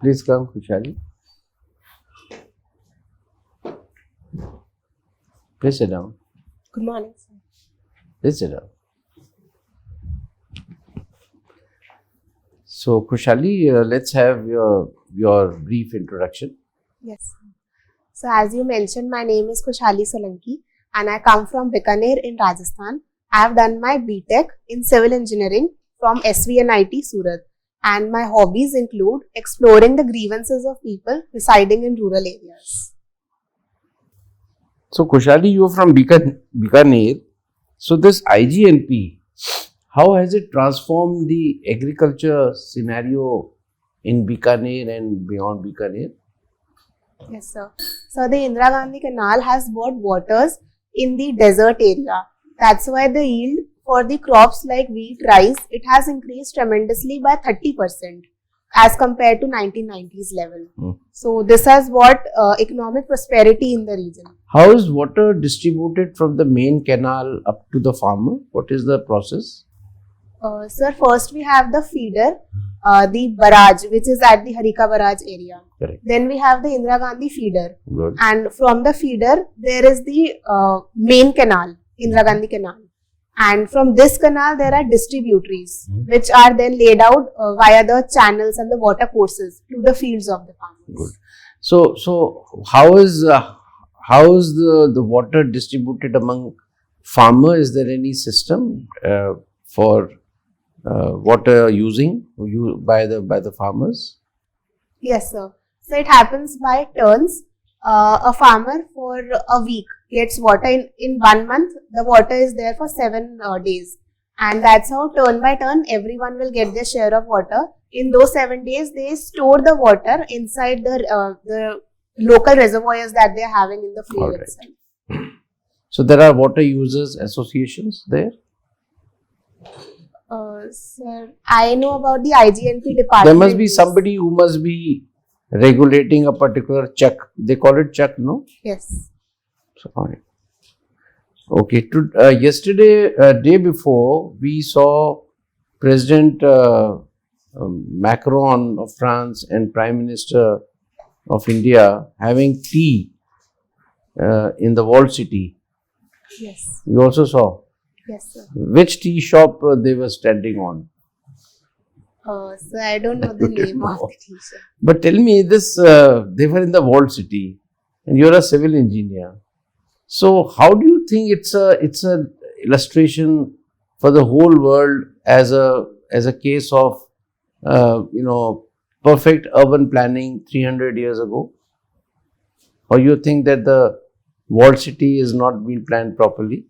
Please come, Khushhali. Please sit down. Good morning, sir. Please sit down. So, Khushhali, let's have your brief introduction. Yes. So, as you mentioned, my name is Khushhali Solanki and I come from Bikaner in Rajasthan. I have done my BTech in Civil Engineering from SVNIT Surat, and my hobbies include exploring the grievances of people residing in rural areas. So, Khushhali, you are from Bikaner. So, this IGNP, how has it transformed the agriculture scenario in Bikaner and beyond Bikaner? Yes, sir. So, the Indira Gandhi Canal has brought waters in the desert area. That's why the yield for the crops like wheat, rice, it has increased tremendously by 30% as compared to 1990s level. So, this has brought economic prosperity in the region. How is water distributed from the main canal up to the farmer? What is the process? Sir, first we have the feeder, the barrage, which is at the Harika barrage area. Correct. Then we have the Indira Gandhi feeder. Good. And from the feeder, there is the main canal, Indira Gandhi canal. And from this canal, there are distributaries, which are then laid out via the channels and the water courses to the fields of the farmers. Good. So how is the water distributed among farmers? Is there any system for water using by the farmers? Yes, sir. So it happens by turns. A farmer for a week gets water in 1 month. The water is there for 7 days, and that's how turn by turn everyone will get their share of water. In those 7 days, they store the water inside the local reservoirs that they are having in the field itself. So there are water users associations there? Sir, I know about the IGNP department. There must be somebody who must be regulating a particular chuck. They call it chuck, no? Yes. So, okay. Yesterday, day before, we saw President Macron of France and Prime Minister of India having tea in the walled city. Yes. You also saw? Yes, sir. Which tea shop they were standing on? So I don't know the name of the tea shop. But tell me this, they were in the walled city and you're a civil engineer. So how do you think it's a illustration for the whole world as a case of perfect urban planning 300 years ago? Or you think that the walled city is not being planned properly?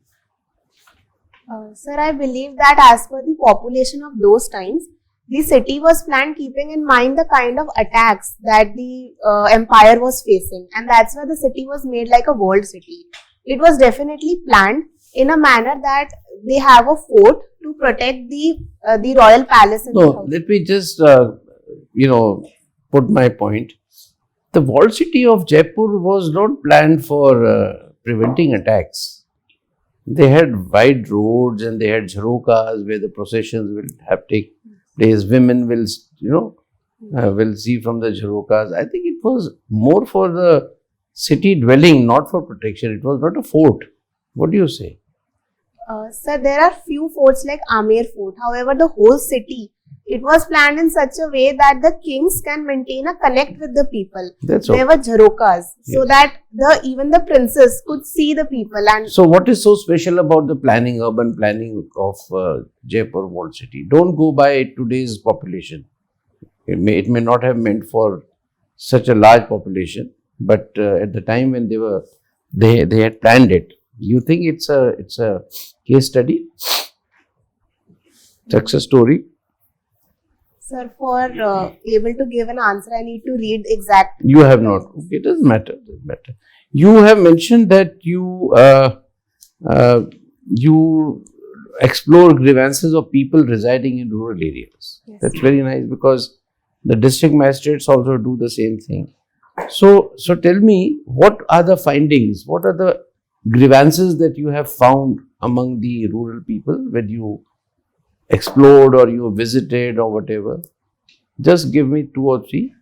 Sir, I believe that as per the population of those times, the city was planned keeping in mind the kind of attacks that the empire was facing, and that's why the city was made like a walled city. It was definitely planned in a manner that they have a fort to protect the royal palace. No, let me just put my point. The walled city of Jaipur was not planned for preventing attacks. They had wide roads and they had jharokas where the processions will have take place. Women will, will see from the jharokas. I think it was more for the city dwelling, not for protection. It was not a fort. What do you say? Sir, there are few forts like Amer Fort. However, the whole city, it was planned in such a way that the kings can maintain a connect with the people. That's there were jharokas, so that even the princes could see the people. And so, what is so special about the urban planning of Jaipur walled city? Don't go by today's population. It may not have meant for such a large population, but at the time when they had planned it. You think it's a case study, success story? Sir, for able to give an answer, I need to read exact. You have not. Okay, it doesn't matter. You have mentioned that you explore grievances of people residing in rural areas. Yes. That's very nice because the district magistrates also do the same thing. So tell me, what are the findings? What are the grievances that you have found among the rural people when you explored or you visited or whatever? Just give me 2 or 3.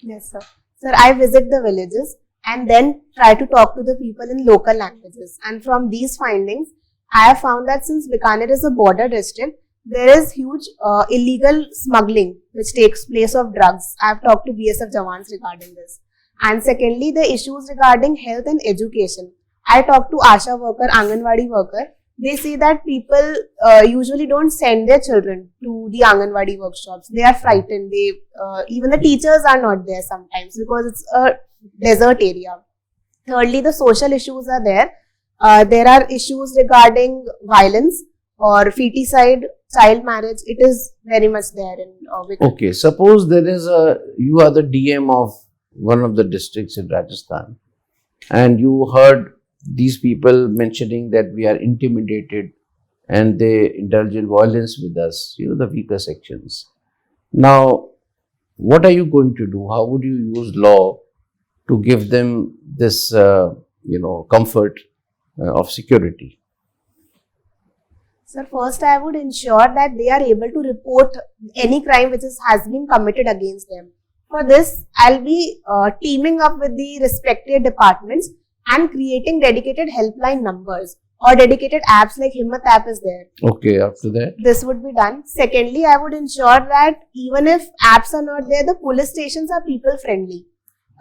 Yes, sir. Sir, I visit the villages and then try to talk to the people in local languages. And from these findings, I have found that since Bikaner is a border district, there is huge illegal smuggling which takes place of drugs. I have talked to BSF Jawans regarding this. And secondly, the issues regarding health and education. I talked to Asha worker, Anganwadi worker. They say that people usually don't send their children to the Anganwadi workshops. They are frightened. Even the teachers are not there sometimes because it's a desert area. Thirdly, the social issues are there. There are issues regarding violence or feticide, child marriage. It is very much there in Bikaner. Okay, suppose you are the DM of one of the districts in Rajasthan, and you heard these people mentioning that we are intimidated and they indulge in violence with us, the weaker sections. Now, what are you going to do? How would you use law to give them this, comfort of security? Sir, first I would ensure that they are able to report any crime which has been committed against them. For this, I'll be teaming up with the respective departments and creating dedicated helpline numbers or dedicated apps like Himmat app is there. Okay, after that? This would be done. Secondly, I would ensure that even if apps are not there, the police stations are people friendly.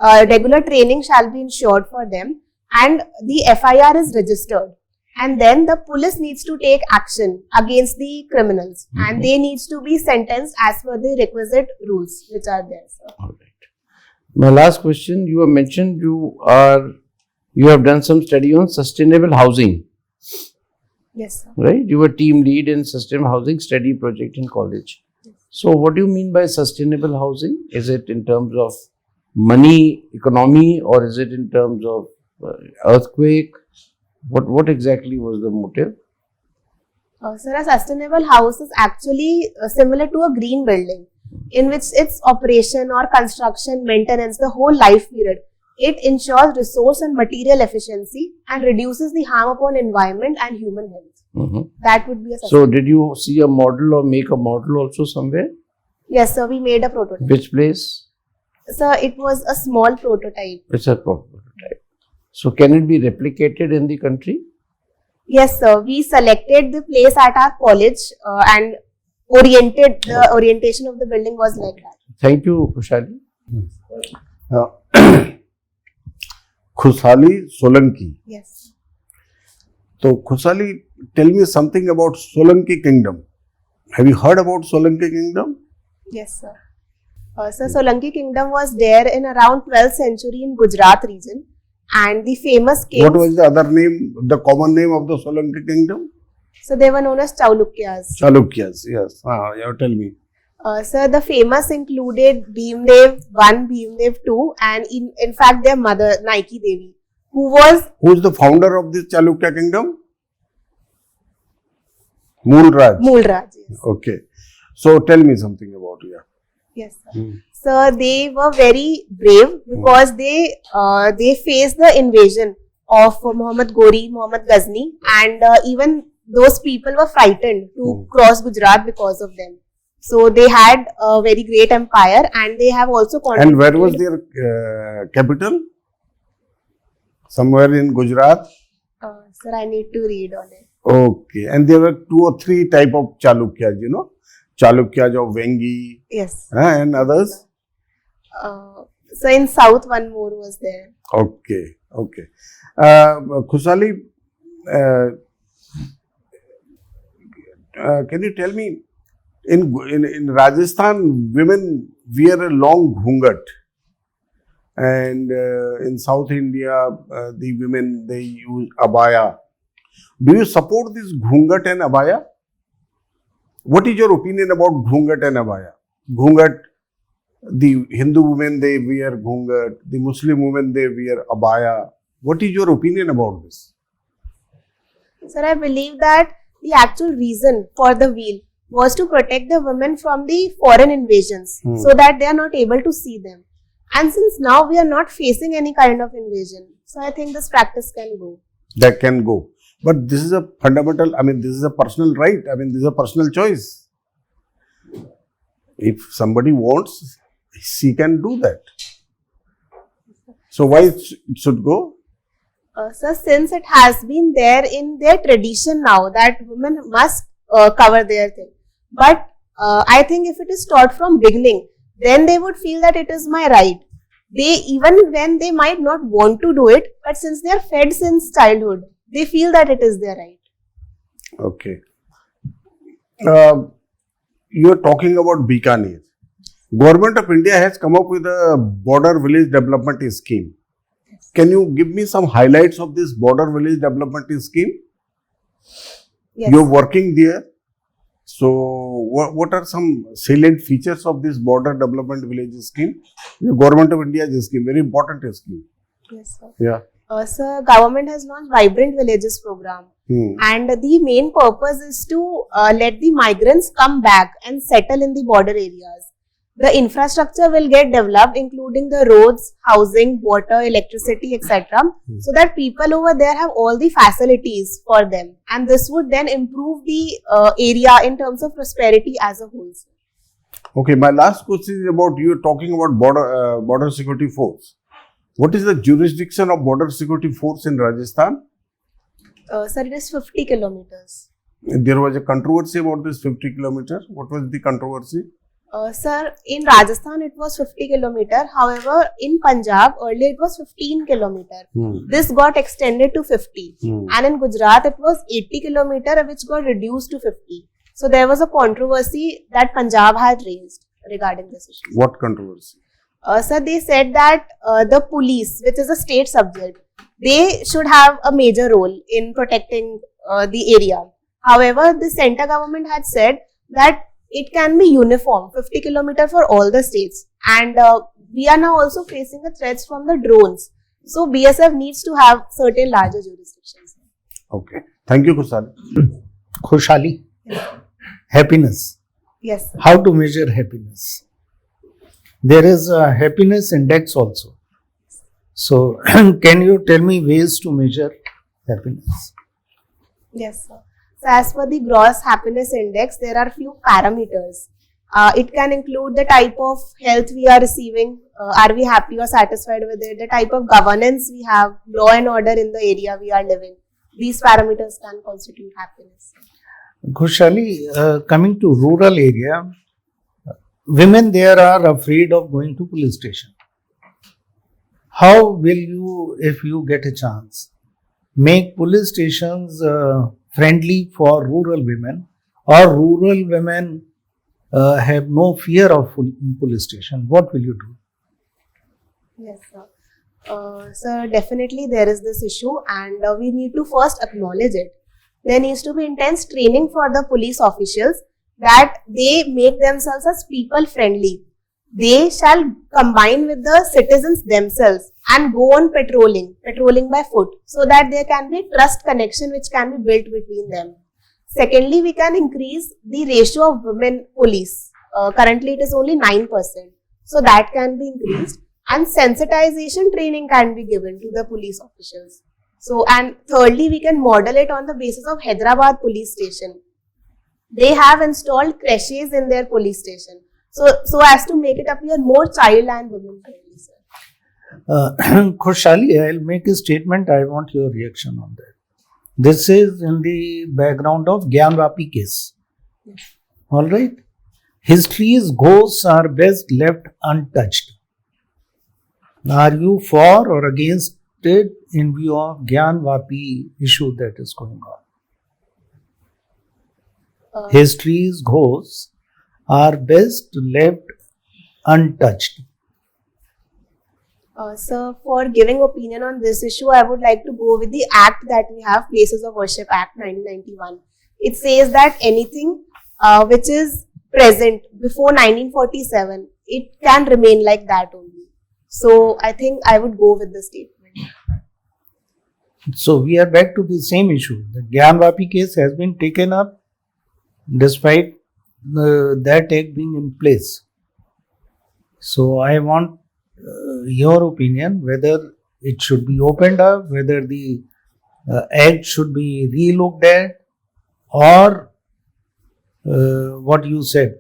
Regular training shall be ensured for them and the FIR is registered. And then the police needs to take action against the criminals and they needs to be sentenced as per the requisite rules which are there, sir. All right. My last question, you have mentioned you have done some study on sustainable housing. Yes, sir. Right? You were team lead in sustainable housing study project in college. Yes. So what do you mean by sustainable housing? Is it in terms of money, economy, or is it in terms of earthquake? What exactly was the motive? Sir, a sustainable house is actually similar to a green building in which its operation or construction, maintenance, the whole life period, it ensures resource and material efficiency and reduces the harm upon environment and human health. That would be a sustainable. So, did you see a model or make a model also somewhere? Yes, sir. We made a prototype. Which place? Sir, it was a small prototype. It's a prototype. So, can it be replicated in the country? Yes, sir. We selected the place at our college and the orientation of the building was like that. Thank you, Khushhali. Khushhali Solanki. Yes. So, Khushhali, tell me something about Solanki Kingdom. Have you heard about Solanki Kingdom? Yes, sir. Sir, Solanki Kingdom was there in around 12th century in Gujarat region. And the famous kings. What was the other name, the common name of the Solanki Kingdom? So, they were known as Chaulukyas. Chalukyas, yes. You tell me. Sir, the famous included Bhimdev 1, Bhimdev 2 and in fact their mother, Nike Devi. Who is the founder of this Chalukya Kingdom? Moolraj. Moolraj, yes. Okay. So, tell me something about it. Yes, sir. Sir, they were very brave because they faced the invasion of Muhammad Ghori, Muhammad Ghazni, and even those people were frightened to cross Gujarat because of them. So, they had a very great empire and they have also contributed. And where was their capital? Somewhere in Gujarat? Sir, I need to read on it. Okay. And there were 2 or 3 type of Chalukyas, Chalukyas of Vengi. Yes. And others? So, in south, one more was there. Okay. Okay. Khushhali, can you tell me, in Rajasthan, women wear a long ghungat. And in South India, the women, they use abaya. Do you support this ghungat and abaya? What is your opinion about ghungat and abaya? Ghungat, the Hindu women, they wear ghungat. The Muslim women, they wear abaya. What is your opinion about this? Sir, I believe that the actual reason for the veil was to protect the women from the foreign invasions so that they are not able to see them. And since now we are not facing any kind of invasion, so I think this practice can go. That can go. But this is a fundamental, this is a personal right. This is a personal choice. If somebody wants, she can do that. So why it should go? So since it has been there in their tradition now that women must cover their thing, but I think if it is taught from beginning, then they would feel that it is my right. They, even when they might not want to do it, but since they are fed since childhood, they feel that it is their right. Okay. You are talking about Bikaner. Government of India has come up with a border village development scheme. Can you give me some highlights of this border village development scheme? Yes. You're working there. So, what are some salient features of this border development village scheme? The Government of India scheme, very important scheme. Yes, sir. Yeah. Sir, government has launched Vibrant Villages program, and the main purpose is to let the migrants come back and settle in the border areas. The infrastructure will get developed, including the roads, housing, water, electricity, etc., so that people over there have all the facilities for them, and this would then improve the area in terms of prosperity as a whole. Okay, my last question is about, you are talking about border security force. What is the jurisdiction of border security force in Rajasthan? Sir, it is 50 kilometers. There was a controversy about this 50 kilometers. What was the controversy? Sir, in Rajasthan it was 50 kilometer. However, in Punjab earlier it was 15 kilometer. This got extended to 50. And in Gujarat it was 80 kilometer, which got reduced to 50. So there was a controversy that Punjab had raised regarding this issue. What controversy? Sir, they said that the police, which is a state subject, they should have a major role in protecting the area. However, the center government had said that it can be uniform, 50 kilometer for all the states. And we are now also facing the threats from the drones. So BSF needs to have certain larger jurisdictions. Okay. Thank you, Khushhali. Khushhali. Happiness. Yes, sir. How to measure happiness? There is a happiness index also. So, can you tell me ways to measure happiness? Yes, sir. So, as per the gross happiness index, there are few parameters. It can include the type of health we are receiving, are we happy or satisfied with it, the type of governance we have, law and order in the area we are living. These parameters can constitute happiness. Khushhali, coming to rural area, women there are afraid of going to police station. How will you, if you get a chance, make police stations friendly for rural women, or rural women have no fear of police station? What will you do? Yes, sir. So definitely there is this issue, and we need to first acknowledge it. There needs to be intense training for the police officials that they make themselves as people friendly. They shall combine with the citizens themselves and go on patrolling by foot, so that there can be trust connection which can be built between them. Secondly, we can increase the ratio of women police. Currently it is only 9%. So that can be increased, and sensitization training can be given to the police officials. So, and thirdly, we can model it on the basis of Hyderabad police station. They have installed creches in their police station. So as to make it appear more child and women friendly, sir. Khushhali, I'll make a statement. I want your reaction on that. This is in the background of Gyanvapi case. Yes. All right. History's ghosts are best left untouched. Are you for or against it in view of Gyanvapi issue that is going on? History's ghosts are best left untouched. So for giving opinion on this issue, I would like to go with the act that we have, Places of Worship Act 1991. It says that anything which is present before 1947, it can remain like that only. So I think I would go with the statement. So we are back to the same issue. The Gyanvapi case has been taken up despite that act being in place. So I want your opinion whether it should be opened up, whether the act should be re-looked at, or what you said.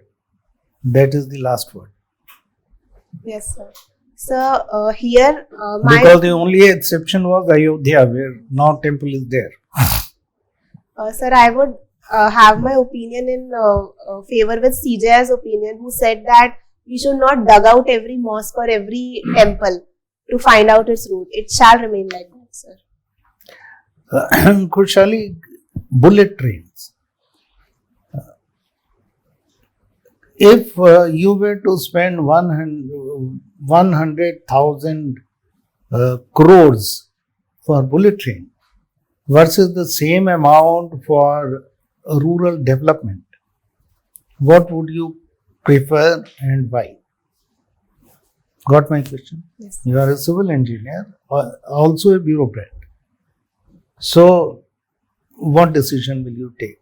That is the last word. Yes, sir. Here my Because the only exception was Ayodhya, where no temple is there. sir, I would have my opinion in favor with CJI's opinion, who said that we should not dug out every mosque or every temple to find out its root. It shall remain like that, sir. Khushhali, bullet trains. If you were to spend 100,000 crores for bullet train versus the same amount for rural development, what would you prefer and why? Got my question? Yes. You are a civil engineer, also a bureaucrat. So, what decision will you take?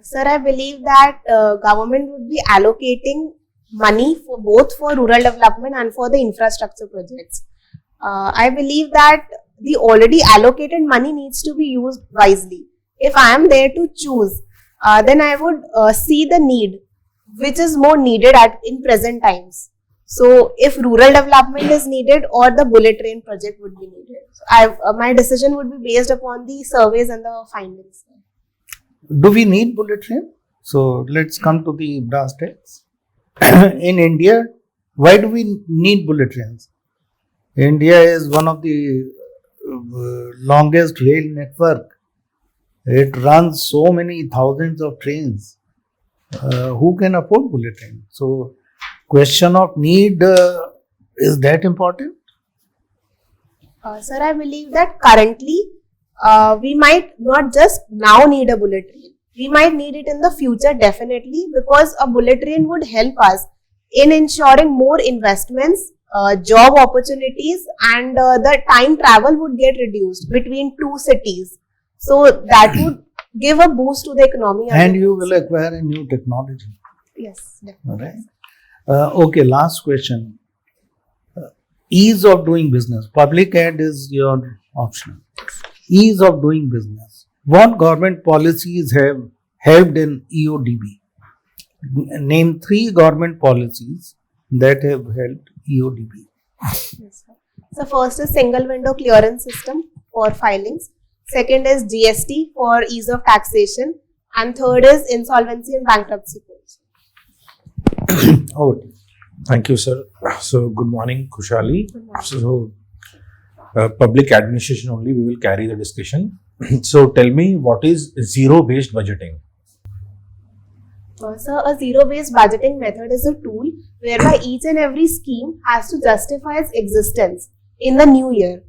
Sir, I believe that government would be allocating money for both for rural development and for the infrastructure projects. I believe that the already allocated money needs to be used wisely. If I am there to choose, then I would see the need, which is more needed in present times. So, if rural development is needed or the bullet train project would be needed, my decision would be based upon the surveys and the findings. Do we need bullet train? So let's come to the brass tacks. In India, why do we need bullet trains? India is one of the longest rail network. It runs so many thousands of trains. Who can afford bullet train? So question of need, is that important? Sir, I believe that currently we might not just now need a bullet train. We might need it in the future definitely, because a bullet train would help us in ensuring more investments, job opportunities, and the time travel would get reduced between two cities. So that would give a boost to the economy. And you will acquire a new technology. Yes, All definitely. right. Okay, last question. Ease of doing business. Public ad is your option. Ease of doing business. What government policies have helped in EODB? Name 3 government policies that have helped EODB. Yes, sir. So first is single window clearance system for filings. Second is GST for ease of taxation. And third is insolvency and bankruptcy codes. Oh, Thank you, sir. So, good morning, Khushhali. Good morning. So, public administration only, we will carry the discussion. So, tell me, what is zero-based budgeting? So, a zero-based budgeting method is a tool whereby each and every scheme has to justify its existence in the new year.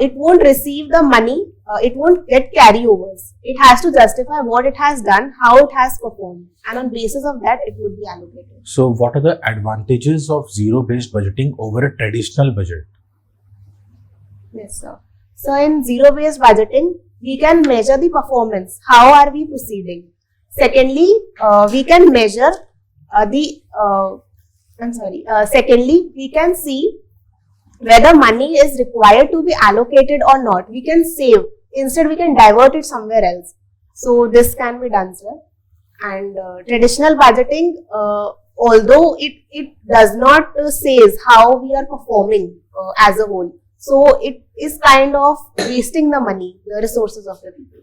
It won't receive the money, it won't get carryovers. It has to justify what it has done, how it has performed, and on basis of that, it would be allocated. So, what are the advantages of zero-based budgeting over a traditional budget? Yes, sir. So, in zero-based budgeting, we can measure the performance. How are we proceeding? Secondly, we can measure secondly, we can see whether money is required to be allocated or not. We can save. Instead, we can divert it somewhere else. So, this can be done, sir. And traditional budgeting, although it does not says how we are performing as a whole. So, it is kind of wasting the money, the resources of the people.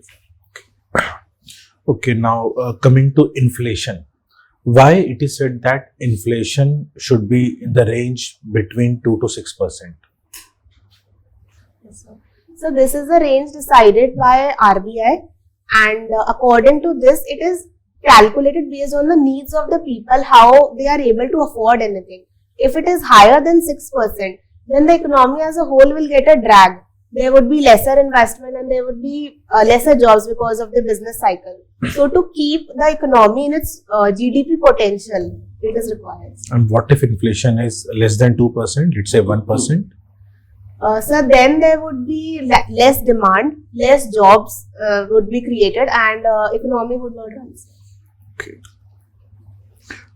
Okay, now coming to inflation. Why it is said that inflation should be in the range between 2 to 6%? Yes, sir. So, this is the range decided by RBI, and according to this, it is calculated based on the needs of the people, how they are able to afford anything. If it is higher than 6%, then the economy as a whole will get a drag. There would be lesser investment and there would be lesser jobs because of the business cycle. So, to keep the economy in its GDP potential, it is required. And what if inflation is less than 2%, let's say 1%? So, then there would be less demand, less jobs would be created, and economy would not run. Okay.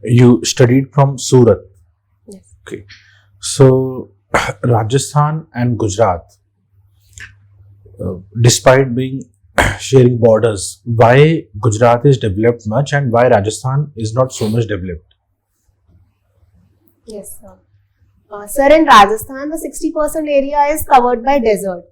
You studied from Surat. Yes. Okay. So, Rajasthan and Gujarat, despite being sharing borders, why Gujarat is developed much and why Rajasthan is not so much developed? Yes, sir. Sir, in Rajasthan, the 60% area is covered by desert.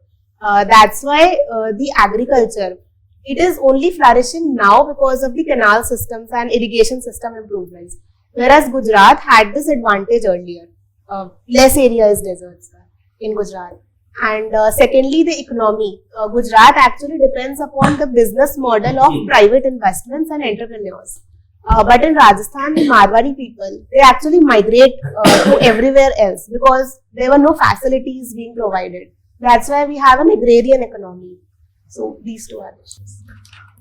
That's why the agriculture, it is only flourishing now because of the canal systems and irrigation system improvements. Whereas Gujarat had this advantage earlier. Less area is deserts in Gujarat. And secondly, the economy. Gujarat actually depends upon the business model of private investments and entrepreneurs. But in Rajasthan, the Marwari people, they actually migrate to everywhere else because there were no facilities being provided. That's why we have an agrarian economy. So these two are the issues.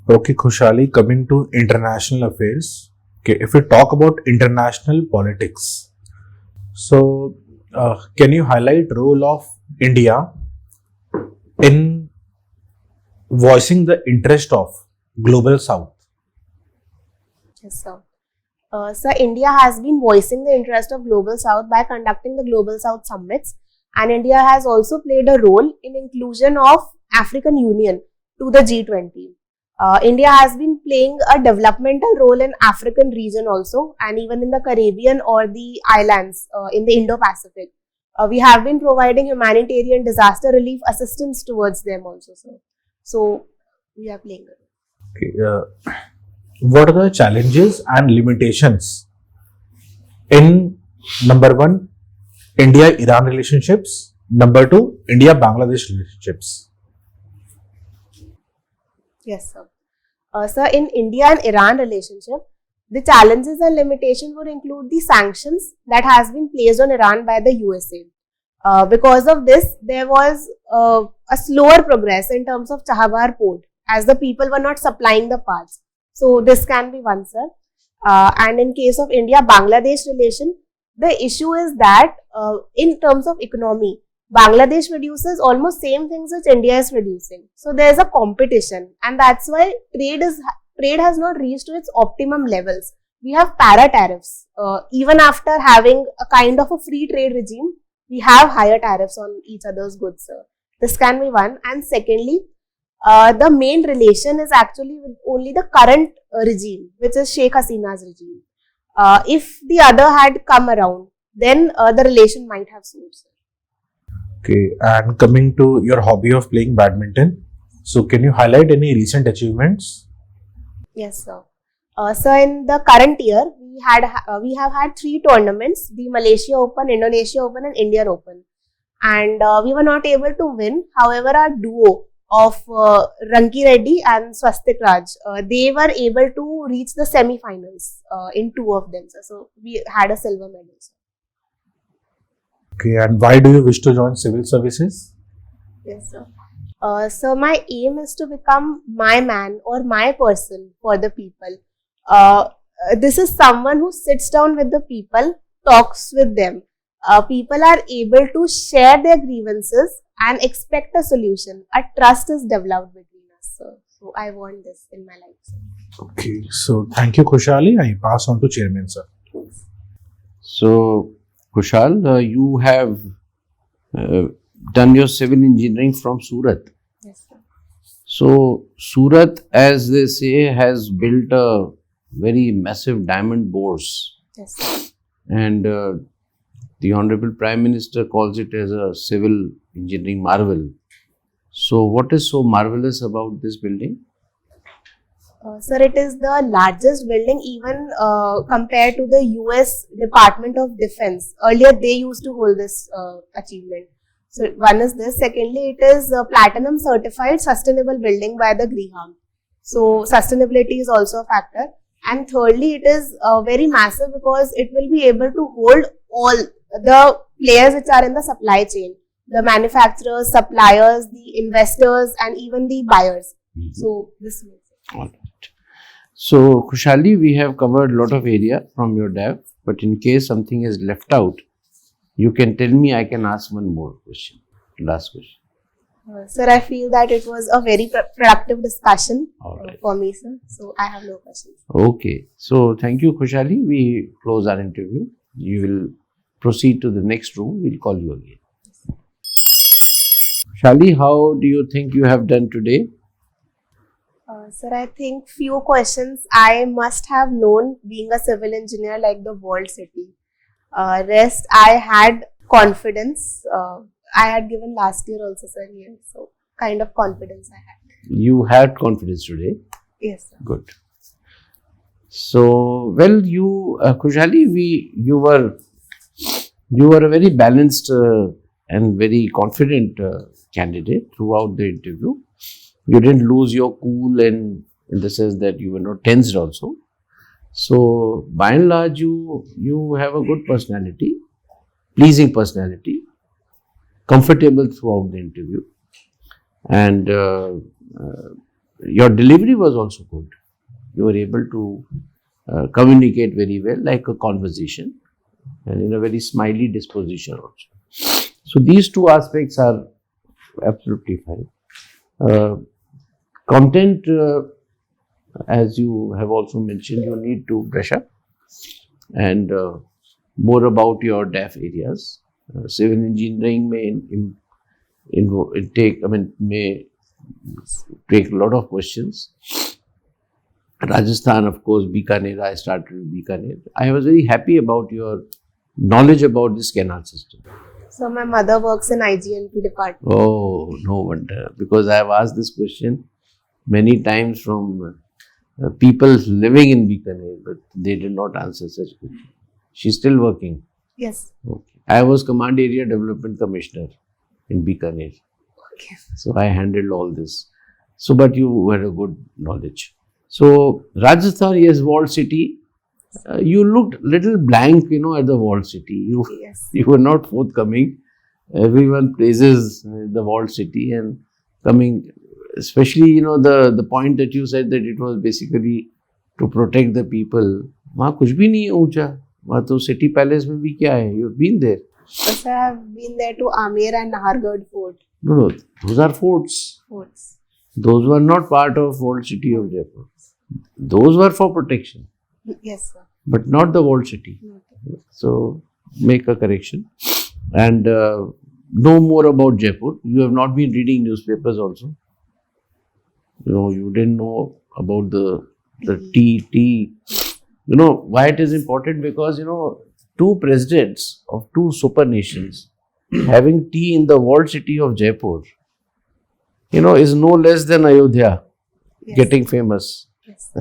Okay, Khushhali, coming to international affairs. Okay, if we talk about international politics, so can you highlight role of India in voicing the interest of global South? Yes, sir. Sir, India has been voicing the interest of Global South by conducting the Global South summits, and India has also played a role in inclusion of African Union to the G20. India has been playing a developmental role in African region also, and even in the Caribbean or the islands in the Indo-Pacific. We have been providing humanitarian disaster relief assistance towards them also, sir. So, we are playing a role. Okay, what are the challenges and limitations in number one, India-Iran relationships, number two, India-Bangladesh relationships? Yes, sir. Sir, in India and Iran relationship, the challenges and limitations would include the sanctions that has been placed on Iran by the USA. Because of this, there was a slower progress in terms of Chabahar port as the people were not supplying the parts. So, this can be one, sir. And in case of India-Bangladesh relation, the issue is that in terms of economy, Bangladesh produces almost same things which India is producing. So there is a competition, and that's why trade has not reached to its optimum levels. We have para tariffs. Even after having a kind of a free trade regime, we have higher tariffs on each other's goods. This can be one. And secondly, the main relation is actually with only the current regime, which is Sheikh Hasina's regime. If the other had come around, then the relation might have soared. Okay, and coming to your hobby of playing badminton, so can you highlight any recent achievements? Yes, sir. So in the current year, we have had 3 tournaments: the Malaysia Open, Indonesia Open, and Indian Open. And we were not able to win. However, our duo of Ranki Reddy and Swastik Raj, they were able to reach the semi-finals in 2 of them. So we had a silver medal. Okay, and why do you wish to join civil services? Yes, sir. So my aim is to become my man or my person for the people. This is someone who sits down with the people, talks with them. People are able to share their grievances and expect a solution. A trust is developed between us, sir. So I want this in my life, sir. Okay, so thank you, Khushhali. I pass on to Chairman, sir. So, Kushal, you have done your civil engineering from Surat. Yes, sir. So, Surat, as they say, has built a very massive diamond bores. Yes, sir. And the Honorable Prime Minister calls it as a civil engineering marvel. So, what is so marvelous about this building? Sir, it is the largest building even compared to the US Department of Defense. Earlier, they used to hold this achievement. So, one is this. Secondly, it is a platinum certified sustainable building by the Griham. So, sustainability is also a factor. And thirdly, it is very massive because it will be able to hold all the players which are in the supply chain. The manufacturers, suppliers, the investors, and even the buyers. So, this makes it. All right. So, Khushhali, we have covered a lot of area from your dev, but in case something is left out, you can tell me. I can ask one more question. Last question. Sir, I feel that it was a very productive discussion Alright. for me, sir. So, I have no questions. Okay. So, thank you, Khushhali. We close our interview. You will proceed to the next room. We'll call you again. Khushhali, how do you think you have done today? Sir, I think few questions I must have known being a civil engineer like the walled city. Rest, I had confidence. I had given last year also, sir, here. So kind of confidence I had. You had confidence today. Yes, sir. Good. So, well, you, Khushhali, you were a very balanced and very confident candidate throughout the interview. You didn't lose your cool, and in the sense that you were not tensed also. So, by and large, you have a good personality, pleasing personality, comfortable throughout the interview, and your delivery was also good. You were able to communicate very well, like a conversation, and in a very smiley disposition also. So these two aspects are absolutely fine. Content, as you have also mentioned, you need to brush up, and more about your DAF areas. Civil engineering may take a lot of questions. Rajasthan, of course, Bikaner, I started with Bikaner. I was very happy about your knowledge about this canal system. So my mother works in IGNP department. Oh, no wonder. Because I have asked this question many times from people living in Bikaner, but they did not answer such question. She's still working. Yes. Okay. I was Command Area Development Commissioner in Bikaner. Okay. So I handled all this. So, but you had a good knowledge. So, Rajasthan, yes, walled city. You looked little blank, at the walled city. Yes. You were not forthcoming. Everyone praises the walled city, and coming, especially, the point that you said that it was basically to protect the people. वहाँ कुछ भी नहीं है ऊंचा. वहाँ तो city palace में भी क्या है? You've been there. Yes, I have been there to Amer and Nahargarh fort. No, those are forts. Forts. Those were not part of walled city of Jaipur. Those were for protection, Yes, sir. but not the walled city. Okay. So, make a correction. And know more about Jaipur. You have not been reading newspapers also. You didn't know about the tea. Why it is important? Because, two presidents of two super nations having tea in the walled city of Jaipur, is no less than Ayodhya Yes. getting famous. Yes.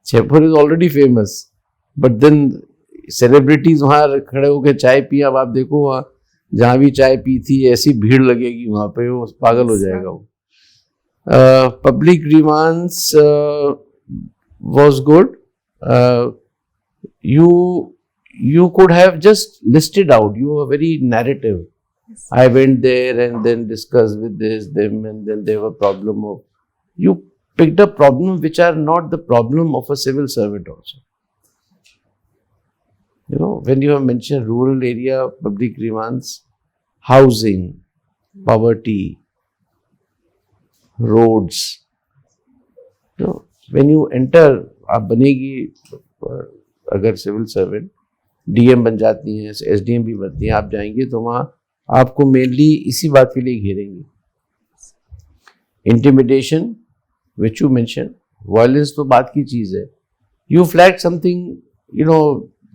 Jaipur is already famous, but then celebrities वहाँ खड़े होकर चाय पिया. अब आप देखो वहाँ जहाँ भी चाय पी थी ऐसी भीड़ लगेगी वहाँ पे, वो पागल हो जाएगा वो. Public grievance was good. You could have just listed out. You were very narrative. Yes. I went there and then discussed with them, and then there were problem of. You picked up problems which are not the problem of a civil servant also. When you have mentioned rural area, public grievance, housing, poverty, roads. When you enter, आप बनेगी अगर civil servant, DM बन जाती हैं, SDM भी बनती हैं, आप जाएंगे तो वहाँ आपको मेनली इसी बात के लिए घेरेंगे. Intimidation, which you mentioned, violence तो बात की चीज़ है. You flagged something,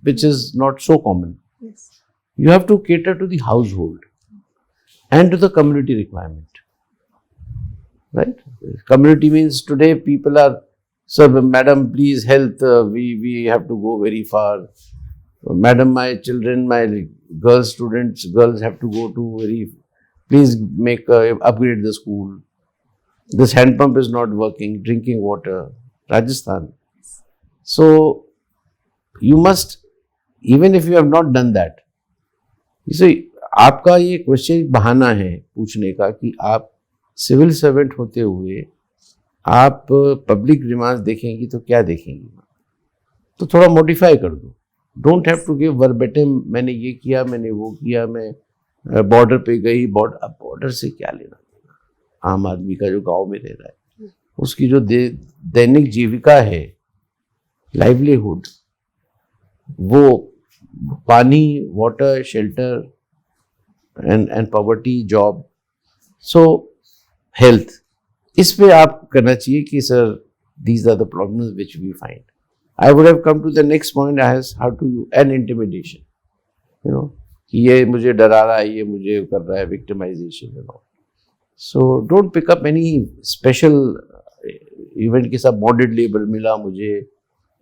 which is not so common. Yes. You have to cater to the household and to the community requirement. Right? Community means today people are, sir, madam, please health, we have to go very far. Madam, my children, my girls have to go to please upgrade the school. This hand pump is not working, drinking water, Rajasthan. So, you must, even if you have not done that, you see, आपका ये question बहाना है पूछने का कि आप civil servant होते हुए आप पब्लिक ग्रीवांस देखेंगी तो क्या देखेंगी, तो थोड़ा मॉडिफाई कर दो. Don't have to give verbatim, मैंने ये किया, मैंने वो किया, मैं बॉर्डर पे गई. बॉर्डर से क्या लेना देना, आम आदमी का जो गांव में रह रहा है, उसकी जो दैनिक जीविका है, लाइवलीहुड, वो पानी, water, shelter and poverty, job, so health, इस पे आप करना चाहिए कि sir these are the problems which we find. I would have come to the next point as how to and intimidation. कि ये मुझे डरा रहा है, ये मुझे कर रहा है, victimisation and all. So don't pick up any special event के साथ बॉन्डेड लेबल मिला मुझे,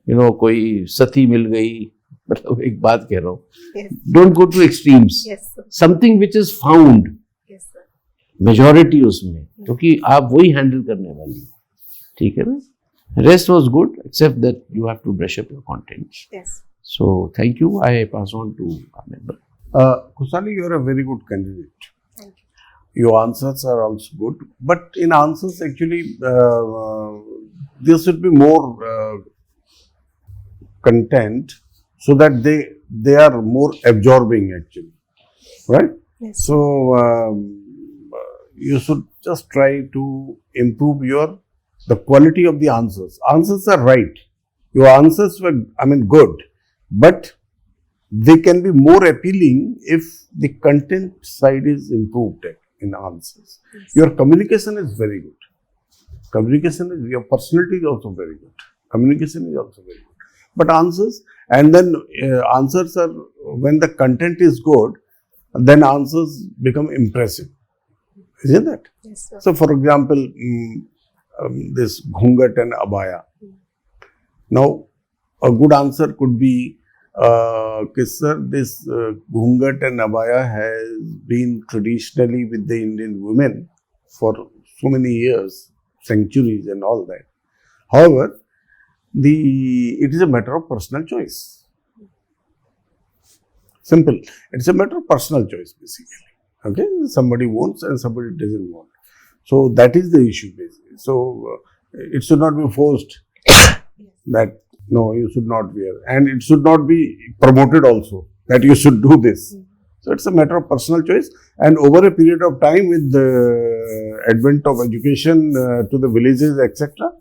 कोई सती मिल गई, मतलब एक बात कह रहा हूँ. Yes. Don't go two extremes. Yes, sir. Something which is found, Yes, sir. Majority उसमें, क्योंकि आप वही हैंडल करने वाली हो. ठीक है ना? Rest was good, except that you have to brush up your contents. Yes. So, thank you. I pass on to our member. Khushhali, you are a very good candidate. Thank you. Your answers are also good, but in answers actually there should be more content so that they are more absorbing actually, right? Yes. So you should just try to improve the quality of the answers. Answers are right. Your answers were, good, but they can be more appealing if the content side is improved in answers. Yes. Your communication is very good. Your personality is also very good. Communication is also very good. But answers, and then answers are, when the content is good, then answers become impressive. Isn't that? Yes, sir. So, for example, this ghungat and abaya. Now, a good answer could be, sir, this ghungat and abaya has been traditionally with the Indian women for so many years, centuries and all that. However, it is a matter of personal choice. Simple. It's a matter of personal choice, basically. Okay? Somebody wants and somebody doesn't want. So that is the issue, basically. So it should not be forced that no, you should not wear, and it should not be promoted also that you should do this. So it's a matter of personal choice, and over a period of time, with the advent of education to the villages, etc.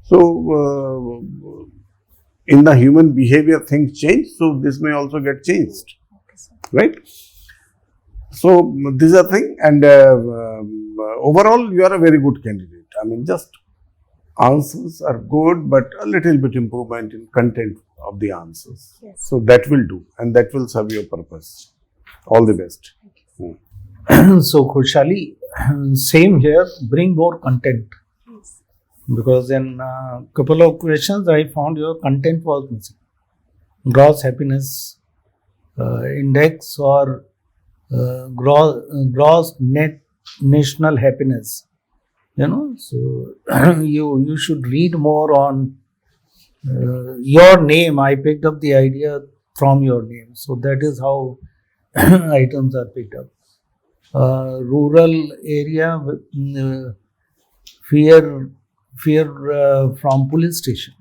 So in the human behavior, things change. So this may also get changed, right? So this is a thing, and overall, you are a very good candidate. Just answers are good, but a little bit improvement in content of the answers. Yes. So that will do, and that will serve your purpose. All the best. So, Khushhali, same here, bring more content. Yes. Because in a couple of questions, I found your content was missing. Gross happiness index or gross net national happiness. So you should read more on your name. I picked up the idea from your name. So that is how items are picked up. Rural area, fear from police station.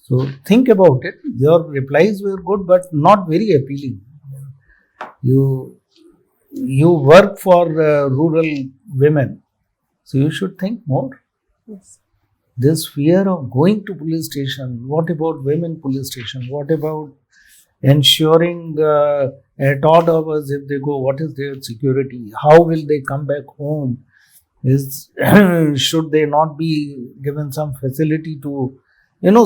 So think about it. Your replies were good, but not very appealing. You work for rural women, so you should think more. Yes. This fear of going to police station, what about women police station? What about ensuring at odd hours if they go, what is their security? How will they come back home? Should they not be given some facility to,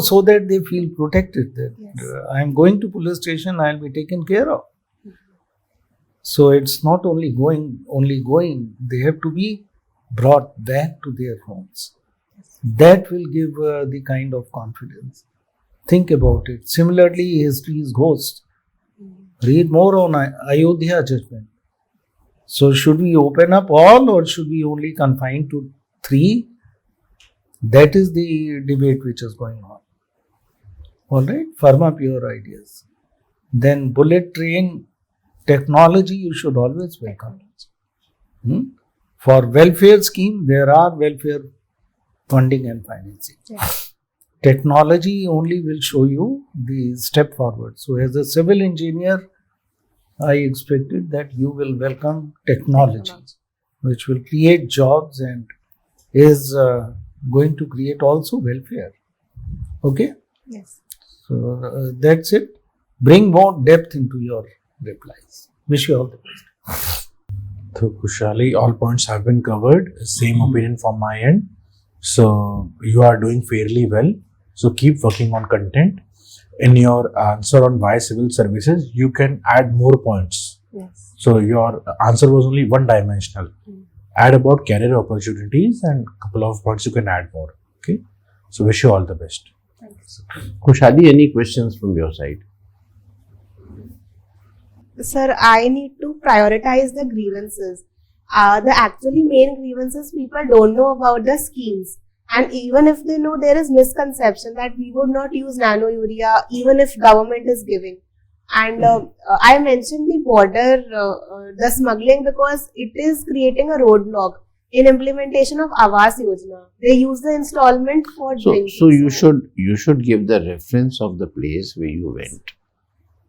so that they feel protected, that Yes. I am going to police station, I will be taken care of. So it's not only going, they have to be brought back to their homes. That will give the kind of confidence. Think about it. Similarly, history is ghost. Read more on Ayodhya judgment. So should we open up all, or should we only confine to 3? That is the debate which is going on. Alright, firm up your ideas. Then bullet train technology, you should always welcome. For welfare scheme, there are welfare funding and financing. Yes. Technology only will show you the step forward. So as a civil engineer, I expected that you will welcome technology, which will create jobs and is going to create also welfare. Okay? Yes. So that's it. Bring more depth into your replies. Wish you all the best. So, Khushhali, all points have been covered. Same opinion from my end. So, you are doing fairly well. So, keep working on content. In your answer on why civil services, you can add more points Yes. So your answer was only one dimensional. Add about career opportunities and couple of points you can add more. Okay. So wish you all the best. Thank you. Khushhali, any questions from your side? Sir, I need to prioritize the grievances. The actually main grievances, people don't know about the schemes. And even if they know, there is misconception that we would not use nano urea even if government is giving. And I mentioned the border, the smuggling, because it is creating a roadblock in implementation of Awas Yojana. They use the installment for drinking. So you should give the reference of the place where you went,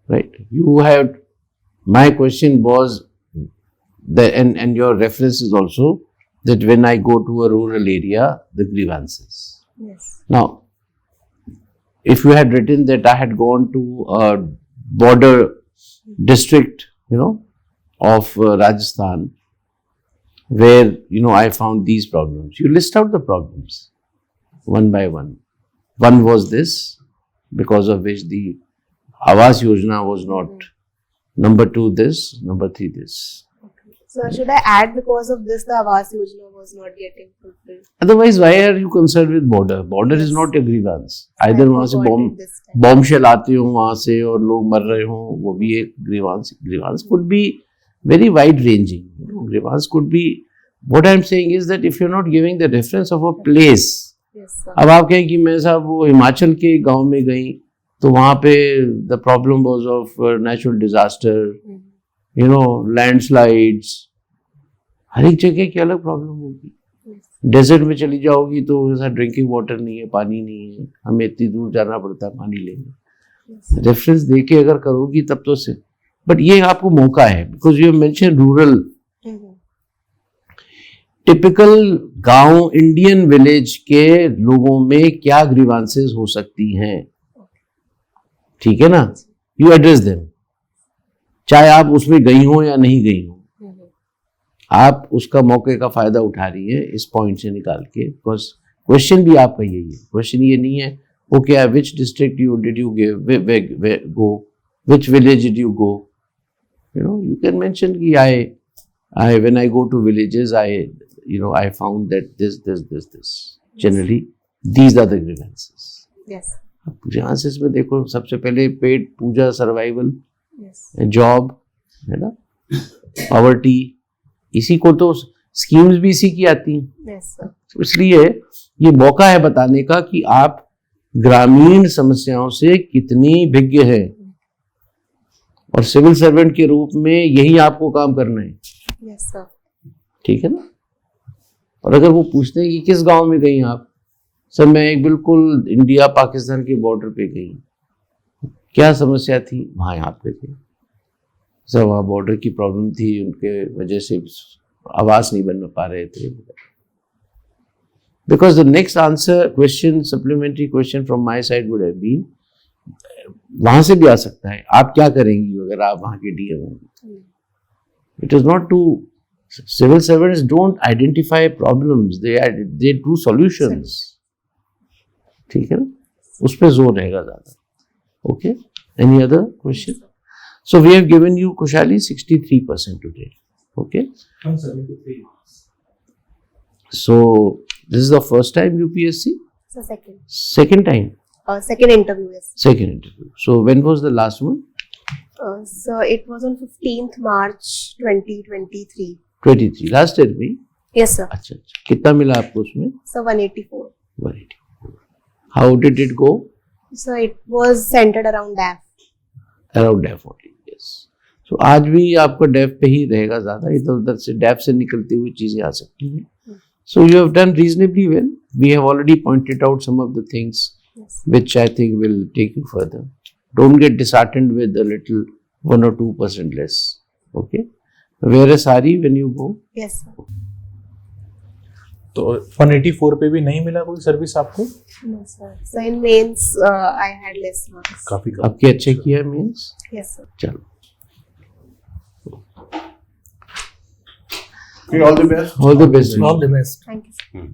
right? You have. My question was that, and your reference is also that when I go to a rural area, the grievances. Yes. Now, if you had written that I had gone to a border district, of Rajasthan, where, I found these problems, you list out the problems one by one. One was this, because of which the Awas Yojana was not. Number 2 this, number 3 this. So should I add because of this the Awas Yojana was not getting fulfilled? Otherwise, why are you concerned with border? Border is not a grievance. Either वहाँ से bombshell आते हो वहाँ से और लोग मर रहे हो, वो भी एक grievance. Grievance could be very wide ranging. Grievance could be. What I am saying is that if you are not giving the reference of a place, अब आप कहें कि मैं साहब वो हिमाचल के गांव में गई तो वहाँ पे the problem was of natural disaster, landslides. हर एक जगह की अलग प्रॉब्लम होगी. डेजर्ट में चली जाओगी तो ऐसा ड्रिंकिंग वाटर नहीं है, पानी नहीं है, हमें इतनी दूर जाना पड़ता है पानी लेने. रेफरेंस देके अगर करोगी तब तो से. बट ये आपको मौका है, because you mention rural. Typical गांव इंडियन विलेज के लोगों में क्या ग्रीवांसेस हो सकती हैं, ठीक है ना? यू एड्रेस देम, चाहे आप उसमें गई हो या नहीं गई हो. आप उसका मौके का फायदा उठा रही है इस पॉइंट से निकाल के. बिकॉज क्वेश्चन भी आपका यही है. क्वेश्चन ये नहीं है okay which district did you go, which village did you go. You can mention कि I when I go to villages, I found that this. Generally, these are the grievances. Yes. grievances में देखो, सबसे पहले पेट पूजा, survival, Yes. Job, है ना, poverty, इसी को तो स्कीम्स भी इसी की आती हैं. Yes, sir. इसलिए ये मौका है बताने का कि आप ग्रामीण समस्याओं से कितनी भिज्ञ हैं, और सिविल सर्वेंट के रूप में यही आपको काम करना है. Yes, sir. ठीक है ना? और अगर वो पूछते हैं कि किस गांव में गई आप, सर मैं एक बिल्कुल इंडिया पाकिस्तान के बॉर्डर पे गई, क्या समस्या थी? वहाँ आप पे थे सर, वहाँ बॉर्डर की प्रॉब्लम थी, उनके वजह से आवास नहीं बन पा रहे थे. Because the next answer question, supplementary question from my side would have been, वहां से भी आ सकता है, आप क्या करेंगी अगर आप वहां के डीएम होंगे. It is not to, civil servants don't identify problems, they do solutions. ठीक है ना? उस पर जोर रहेगा ज्यादा. Okay, any other question? So we have given you Khushhali 63% today. Okay, 173 marks. so this is the first time UPSC? So Second time? Second interview, yes. Second interview. So when was the last one? So it was on 15th March 2023. 23. Last year में? Yes, sir. अच्छा. कितना मिला आपको उसमें? So 184. 184. How did it go? So it was centered around DAF. Around DAF only. Yes. So आज भी आपका DAF पे ही रहेगा ज़्यादा, इधर उधर से DAF से निकलती हुई चीजें आ सकती हैं. So you have done reasonably well. We have already pointed out some of the things, Yes. which I think will take you further. Don't get disheartened with a little 1 or 2% less. Okay. Where is Hari when you go? Yes, sir. तो 184 पे भी नहीं मिला कोई service आपको? No, sir. So in mains, I had less marks. काफी कम. आपके अच्छे किया मीन्स. Yes, sir. चलो. Okay, all the best. All the best. All the best. Thank you, sir.